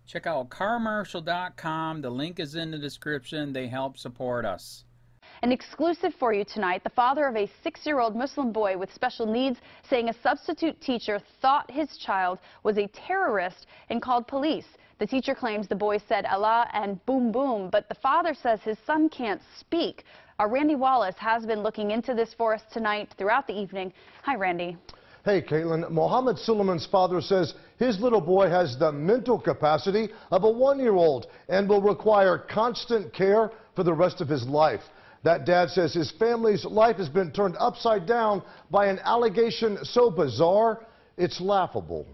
Check out carmarshal.com. The link is in the description. They help support us. An exclusive for you tonight, the father of a 6-year-old Muslim boy with special needs saying a substitute teacher thought his child was a terrorist and called police. The teacher claims the boy said Allah and boom boom, but the father says his son can't speak. Our Randy Wallace has been looking into this for us tonight throughout the evening. Hi, Randy. Hey, Caitlin. Mohammed Suleiman's father says his little boy has the mental capacity of a 1-year-old and will require constant care for the rest of his life. That dad says his family's life has been turned upside down by an allegation so bizarre, it's laughable.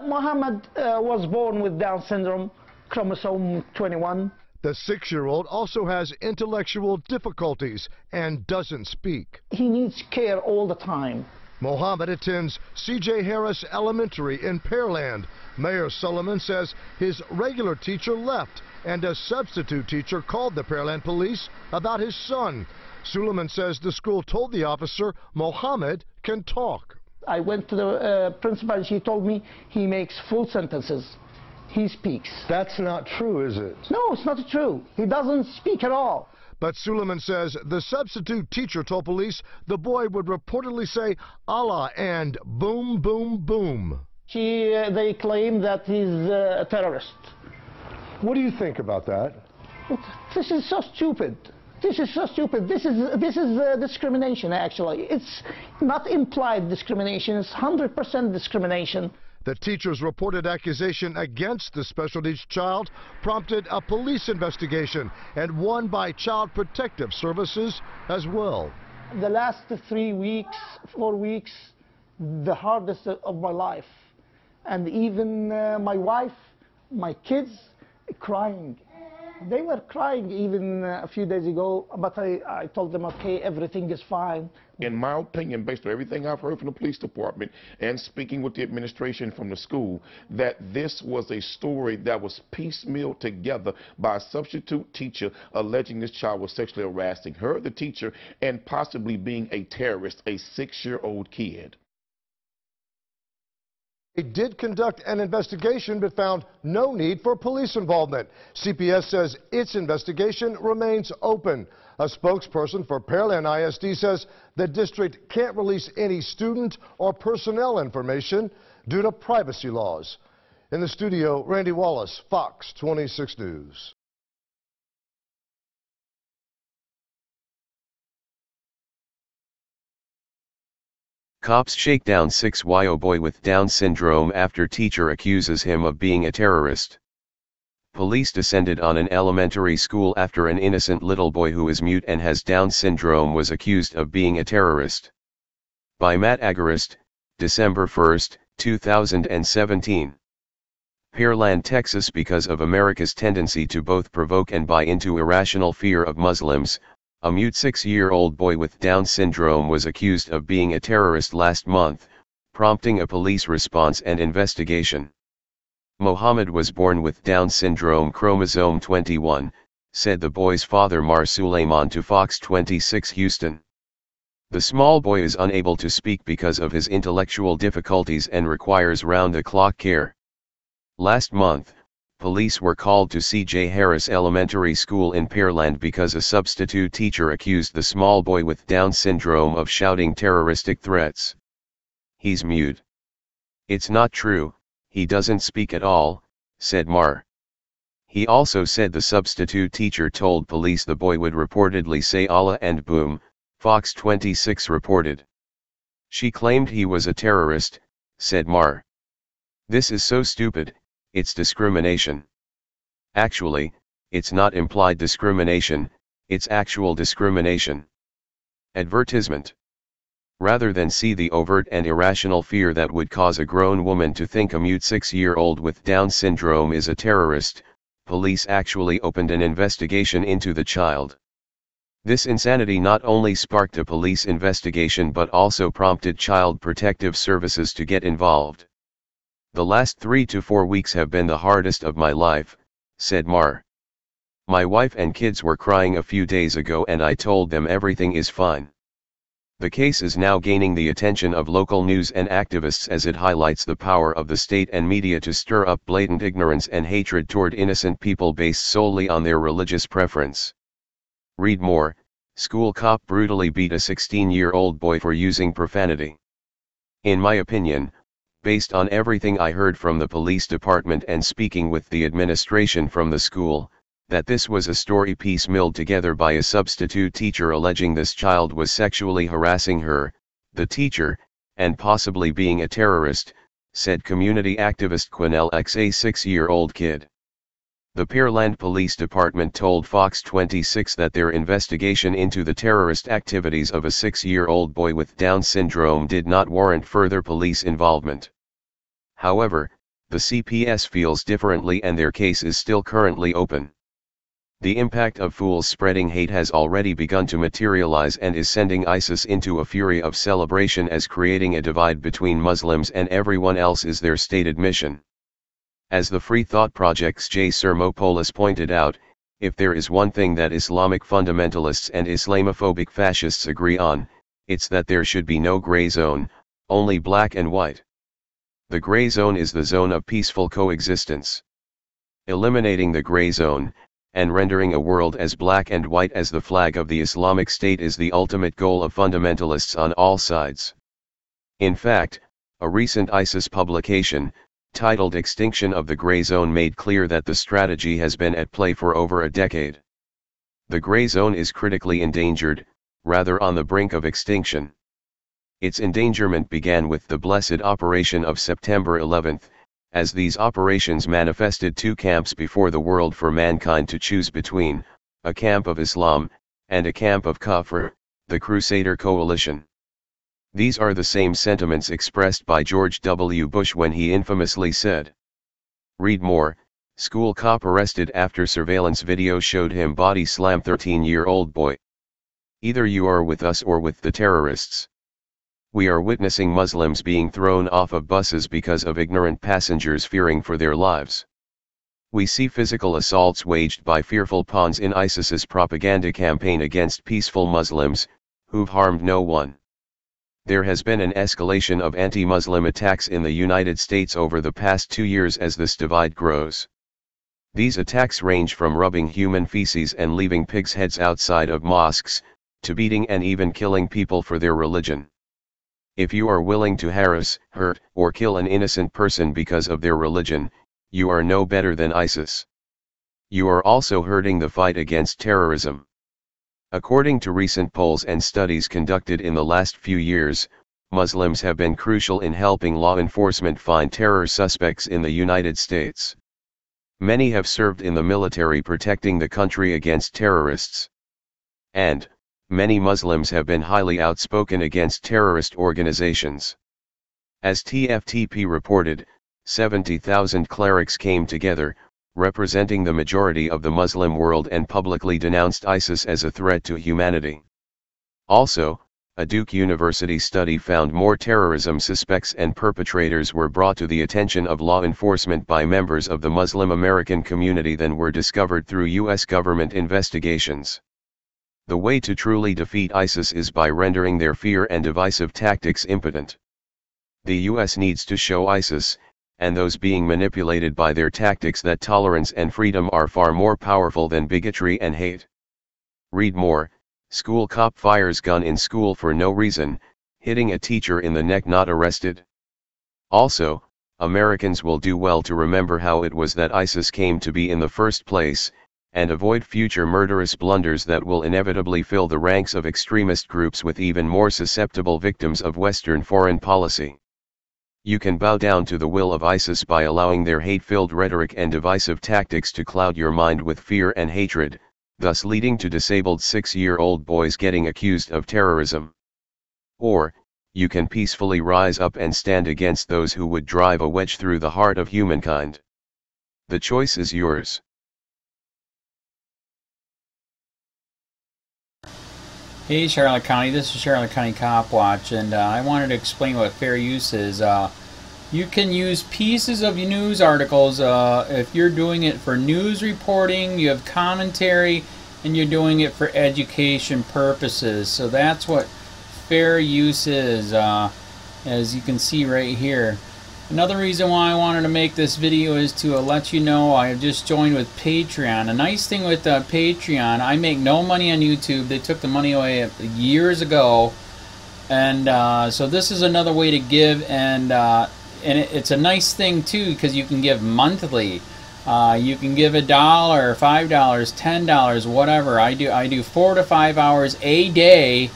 Mohammed was born with Down syndrome, chromosome 21. The 6-year-old also has intellectual difficulties and doesn't speak. He needs care all the time. Mohammed attends C.J. Harris Elementary in Pearland. Mayor Suleiman says his regular teacher left and a substitute teacher called the Pearland police about his son. Suleiman says the school told the officer Mohammed can talk. I went to the principal and she told me he makes full sentences. He speaks. That's not true, is it? No, it's not true. He doesn't speak at all. But Suleiman says the substitute teacher told police the boy would reportedly say Allah and boom, boom, boom. They claim that he's a terrorist. What do you think about that? This is so stupid. This is so stupid. This is discrimination, actually. It's not implied discrimination. It's 100% discrimination. The teacher's reported accusation against the special needs child prompted a police investigation and one by Child Protective Services as well. The last 3 weeks, 4 weeks, the hardest of my life. And even my wife, my kids, crying. They were crying even a few days ago, but I told them, okay, everything is fine. In my opinion, based on everything I've heard from the police department and speaking with the administration from the school, that this was a story that was piecemeal together by a substitute teacher alleging this child was sexually harassing her, the teacher, and possibly being a terrorist, a 6-year-old kid. They did conduct an investigation but found no need for police involvement. CPS says its investigation remains open. A spokesperson for Pearland ISD says the district can't release any student or personnel information due to privacy laws. In the studio, Randy Wallace, Fox 26 News. Cops shake down 6yo boy with Down syndrome after teacher accuses him of being a terrorist. Police descended on an elementary school after an innocent little boy who is mute and has Down syndrome was accused of being a terrorist. By Matt Agorist, December 1, 2017. Pearland, Texas. Because of America's tendency to both provoke and buy into irrational fear of Muslims, a mute 6-year-old boy with Down syndrome was accused of being a terrorist last month, prompting a police response and investigation. Mohammed was born with Down syndrome chromosome 21, said the boy's father Mar Suleiman to Fox 26 Houston. The small boy is unable to speak because of his intellectual difficulties and requires round-the-clock care. Last month, police were called to C.J. Harris Elementary School in Pearland because a substitute teacher accused the small boy with Down syndrome of shouting terroristic threats. "He's mute. It's not true, he doesn't speak at all," said Mar. He also said the substitute teacher told police the boy would reportedly say Allah and boom, Fox 26 reported. "She claimed he was a terrorist," said Mar. "This is so stupid. It's discrimination. Actually, it's not implied discrimination, it's actual discrimination." Advertisement. Rather than see the overt and irrational fear that would cause a grown woman to think a mute 6-year-old with Down syndrome is a terrorist, police actually opened an investigation into the child. This insanity not only sparked a police investigation but also prompted Child Protective Services to get involved. "The last 3 to 4 weeks have been the hardest of my life," said Mar. "My wife and kids were crying a few days ago and I told them everything is fine. The case is now gaining the attention of local news and activists as it highlights the power of the state and media to stir up blatant ignorance and hatred toward innocent people based solely on their religious preference. Read more. School cop brutally beat a 16-year-old boy for using profanity. In my opinion, based on everything I heard from the police department and speaking with the administration from the school, that this was a story piecemealed together by a substitute teacher alleging this child was sexually harassing her, the teacher, and possibly being a terrorist, said community activist PINELLAS, a 6-year-old kid. The Pearland Police Department told Fox 26 that their investigation into the terrorist activities of a 6-year-old boy with Down syndrome did not warrant further police involvement. However, the CPS feels differently and their case is still currently open. The impact of fools spreading hate has already begun to materialize and is sending ISIS into a fury of celebration as creating a divide between Muslims and everyone else is their stated mission. As the Free Thought Project's J. Sermopoulos pointed out, if there is one thing that Islamic fundamentalists and Islamophobic fascists agree on, it's that there should be no gray zone, only black and white. The gray zone is the zone of peaceful coexistence. Eliminating the gray zone, and rendering a world as black and white as the flag of the Islamic State is the ultimate goal of fundamentalists on all sides. In fact, a recent ISIS publication, titled Extinction of the Gray Zone, made clear that the strategy has been at play for over a decade. The gray zone is critically endangered, rather on the brink of extinction. Its endangerment began with the blessed operation of September 11, as these operations manifested two camps before the world for mankind to choose between, a camp of Islam, and a camp of Kufr, the Crusader Coalition. These are the same sentiments expressed by George W. Bush when he infamously said, read more, school cop arrested after surveillance video showed him body slam 13-year-old boy. Either you are with us or with the terrorists. We are witnessing Muslims being thrown off of buses because of ignorant passengers fearing for their lives. We see physical assaults waged by fearful pawns in ISIS's propaganda campaign against peaceful Muslims, who've harmed no one. There has been an escalation of anti-Muslim attacks in the United States over the past 2 years as this divide grows. These attacks range from rubbing human feces and leaving pigs' heads outside of mosques, to beating and even killing people for their religion. If you are willing to harass, hurt, or kill an innocent person because of their religion, you are no better than ISIS. You are also hurting the fight against terrorism. According to recent polls and studies conducted in the last few years, Muslims have been crucial in helping law enforcement find terror suspects in the United States. Many have served in the military protecting the country against terrorists. And many Muslims have been highly outspoken against terrorist organizations. As TFTP reported, 70,000 clerics came together, representing the majority of the Muslim world, and publicly denounced ISIS as a threat to humanity. Also, a Duke University study found more terrorism suspects and perpetrators were brought to the attention of law enforcement by members of the Muslim American community than were discovered through U.S. government investigations. The way to truly defeat ISIS is by rendering their fear and divisive tactics impotent. The U.S. needs to show ISIS, and those being manipulated by their tactics, that tolerance and freedom are far more powerful than bigotry and hate. Read more, school cop fires gun in school for no reason, hitting a teacher in the neck, not arrested. Also, Americans will do well to remember how it was that ISIS came to be in the first place, and avoid future murderous blunders that will inevitably fill the ranks of extremist groups with even more susceptible victims of Western foreign policy. You can bow down to the will of ISIS by allowing their hate-filled rhetoric and divisive tactics to cloud your mind with fear and hatred, thus leading to disabled 6-year-old boys getting accused of terrorism. Or, you can peacefully rise up and stand against those who would drive a wedge through the heart of humankind. The choice is yours. Hey Charlotte County, this is Charlotte County Cop Watch, and I wanted to explain what fair use is. You can use pieces of news articles if you're doing it for news reporting, you have commentary, and you're doing it for education purposes. So that's what fair use is, as you can see right here. Another reason why I wanted to make this video is to let you know I have just joined with Patreon. A nice thing with Patreon, I make no money on YouTube. They took the money away years ago, and so this is another way to give, and it's a nice thing too because you can give monthly. You can give $1, $5, $10, whatever. I do 4 to 5 hours a day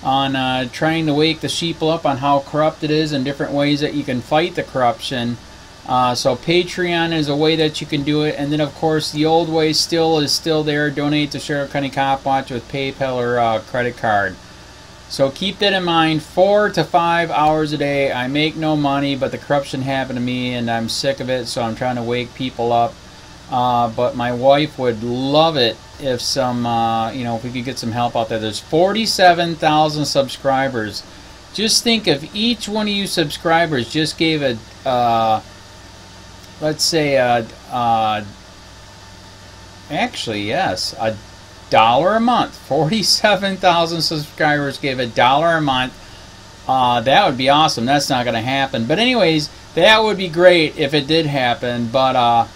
on trying to wake the sheep up on how corrupt it is and different ways that you can fight the corruption. So Patreon is a way that you can do it, and then of course the old way is still there. Donate to Charlotte County COPWATCH with PayPal or credit card. So keep that in mind. 4 to 5 hours a day. I make no money, but the corruption happened to me and I'm sick of it, so I'm trying to wake people up. But my wife would love it if some, if we could get some help out there. There's 47,000 subscribers. Just think if each one of you subscribers just gave let's say actually yes, $1 a month. 47,000 subscribers gave $1 a month. That would be awesome. That's not going to happen. But anyways, that would be great if it did happen. But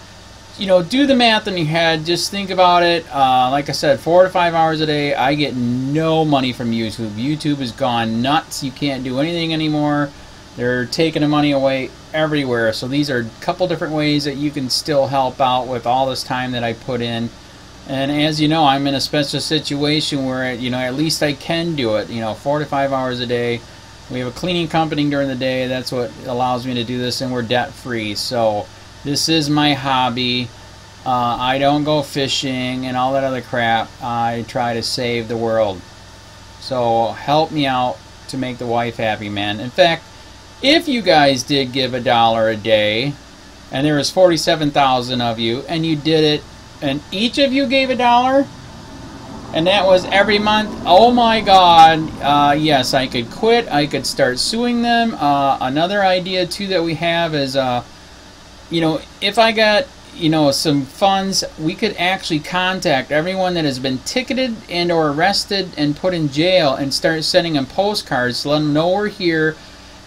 do the math in your head. Just think about it. Like I said, 4 to 5 hours a day. I get no money from YouTube. YouTube has gone nuts. You can't do anything anymore. They're taking the money away everywhere. So these are a couple different ways that you can still help out with all this time that I put in. And as you know, I'm in a special situation where, at least I can do it. 4 to 5 hours a day. We have a cleaning company during the day. That's what allows me to do this, and we're debt free. So this is my hobby. I don't go fishing and all that other crap. I try to save the world. So help me out to make the wife happy, man. In fact, if you guys did give $1 a day, and there was 47,000 of you, and you did it, and each of you gave $1, and that was every month, oh my God, yes, I could quit. I could start suing them. Another idea too that we have is, if I got, some funds, we could actually contact everyone that has been ticketed and or arrested and put in jail and start sending them postcards to let them know we're here,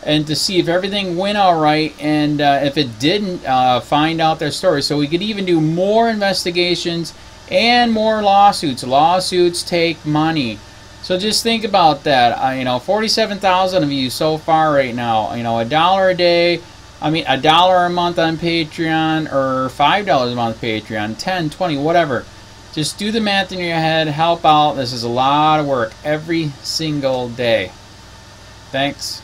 and to see if everything went all right, and if it didn't, find out their story. So we could even do more investigations and more lawsuits. Lawsuits take money. So just think about that. 47,000 of you so far right now. $1 a day. $1 a month on Patreon, or $5 a month Patreon, 10, 20, whatever. Just do the math in your head. Help out. This is a lot of work every single day. Thanks.